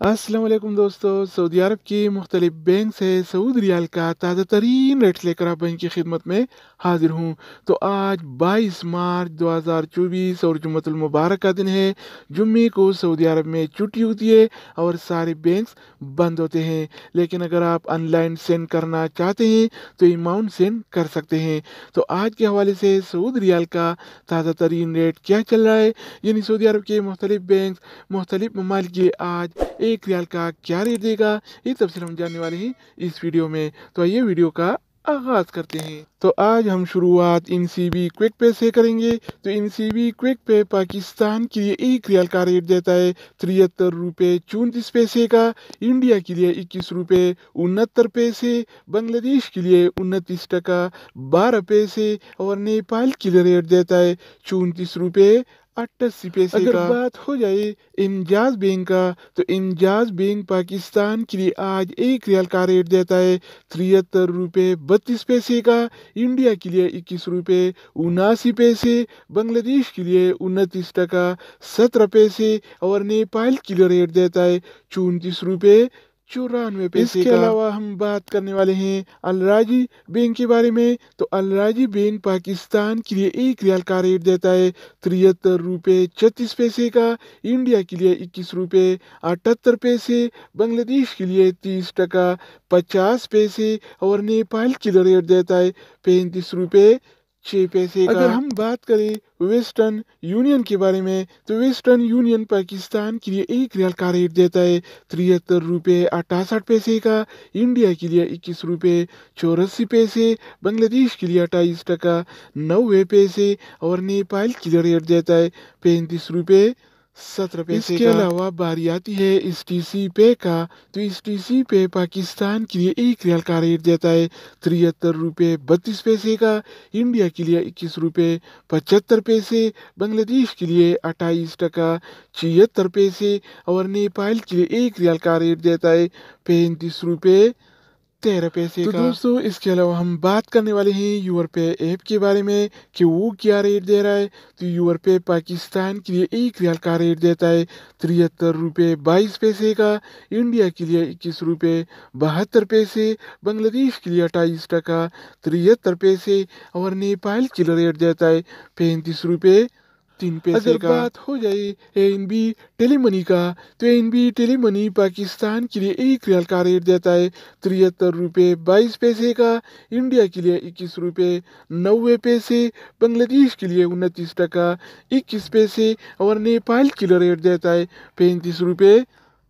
अस्सलाम वालेकुम दोस्तों। सऊदी अरब की मुख्तलिफ बैंक से सऊदी रियाल का ताज़ा तरीन रेट लेकर आप बैंक की खिदमत में हाजिर हूँ। तो आज 22 मार्च 2024 और जुम्मतुल मुबारक का दिन है। जुम्मे को सऊदी अरब में छुट्टी होती है और सारे बैंक्स बंद होते हैं, लेकिन अगर आप ऑनलाइन सेंड करना चाहते हैं तो अमाउंट सेंड कर सकते हैं। तो आज के हवाले से सऊदी रियाल का ताज़ा तरीन रेट क्या चल रहा है, यानी सऊदी अरब के मुख्तलिफ बैंक मुख्तलिफ ममालिक के आज एक रियाल का क्या रेट देगा, ये तफसील हम जानने वाले हैं इस वीडियो में। तो आइए वीडियो का आगाज करते हैं। तो आज हम शुरुआत इनसीबी क्विक पे से करेंगे। तो इनसीबी क्विक पे पाकिस्तान के लिए एक रियाल का रेट देता है 73 रुपये 34 पैसे का, इंडिया के लिए 21 रुपये 69 पैसे, बांग्लादेश के लिए 29 टका 12 पैसे और नेपाल के लिए रेट देता है 34 रुपये 88 पैसे अगर का बात हो जाए इमजाज बैंक का, तो इमजाज बैंक पाकिस्तान के लिए आज एक रियाल का रेट देता है 73 रुपये 32 पैसे का, इंडिया के लिए 21 रुपये 79 पैसे, बांग्लादेश के लिए 29 टका 17 पैसे और नेपाल के लिए रेट देता है 34 रुपये 94 पैसे इसके अलावा हम बात करने वाले हैं अलराजी बैंक के बारे में। तो अलराजी बैंक पाकिस्तान के लिए एक रियाल का रेट देता है 73 रुपये 36 पैसे का, इंडिया के लिए 21 रुपये 78 पैसे, बांग्लादेश के लिए 30 टका 50 पैसे और नेपाल के लिए रेट देता है 35 रुपये 6 पैसे का। अगर हम बात करें वेस्टर्न यूनियन के बारे में, तो वेस्टर्न यूनियन पाकिस्तान के लिए एक रियाल का रेट देता है 73 रुपये 68 पैसे का, इंडिया के लिए 21 रुपये 84 पैसे, बांग्लादेश के लिए 28 टका 90 पैसे और नेपाल के लिए रेट देता है 35 रुपये 17 पैसे इसके अलावा बारी आती है इस टीसी पे का। तो इस टीसी पे पाकिस्तान के लिए एक रियाल का रेट देता है 73 रुपये 32 पैसे का, इंडिया के लिए 21 रुपये 75 पैसे, बांग्लादेश के लिए 28 टका 76 पैसे और नेपाल के लिए एक रियाल का रेट देता है 35 रुपये 13 पैसे का। दोस्तों इसके अलावा हम बात करने वाले हैं यूवर पे ऐप के बारे में कि वो क्या रेट दे रहा है। तो यूवर पे पाकिस्तान के लिए एक रियाल का रेट देता है 73 रुपये 22 पैसे का, इंडिया के लिए 21 रुपये 72 पैसे, बांग्लादेश के लिए 28 टका 73 पैसे और नेपाल के लिए रेट देता है 35 रुपये 3 पैसे अगर का बात हो जाए एनबी टेलीमनी का, तो एनबी टेलीमनी पाकिस्तान के लिए एक रियाल का रेट देता है 73 रुपये 22 पैसे का, इंडिया के लिए 21 रुपये 90 पैसे, बांग्लादेश के लिए 29 टका 21 पैसे और नेपाल के लिए रेट देता है 35 रुपये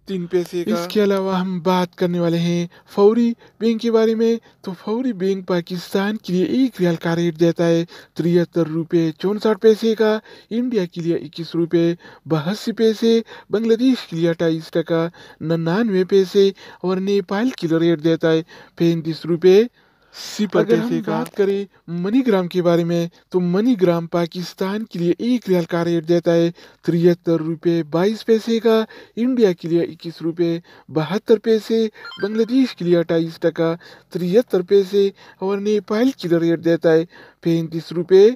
3 पैसे का। इसके अलावा हम बात करने वाले हैं फौरी बैंक के बारे में। तो फौरी बैंक पाकिस्तान के लिए एक रियाल का रेट देता है 73 रुपये 64 पैसे का, इंडिया के लिए 21 रुपये 82 पैसे, बांग्लादेश के लिए 28 टका 99 पैसे और नेपाल के लिए रेट देता है 35 रुपये 0 अगर हम बात करें मनीग्राम के बारे में, तो मनीग्राम पाकिस्तान के लिए एक रियाल का रेट देता है 73 रुपये 22 पैसे का, इंडिया के लिए 21 रुपये 72 पैसे, बांग्लादेश के लिए 28 टका 73 पैसे और नेपाल के लिए रेट देता है 35 रुपये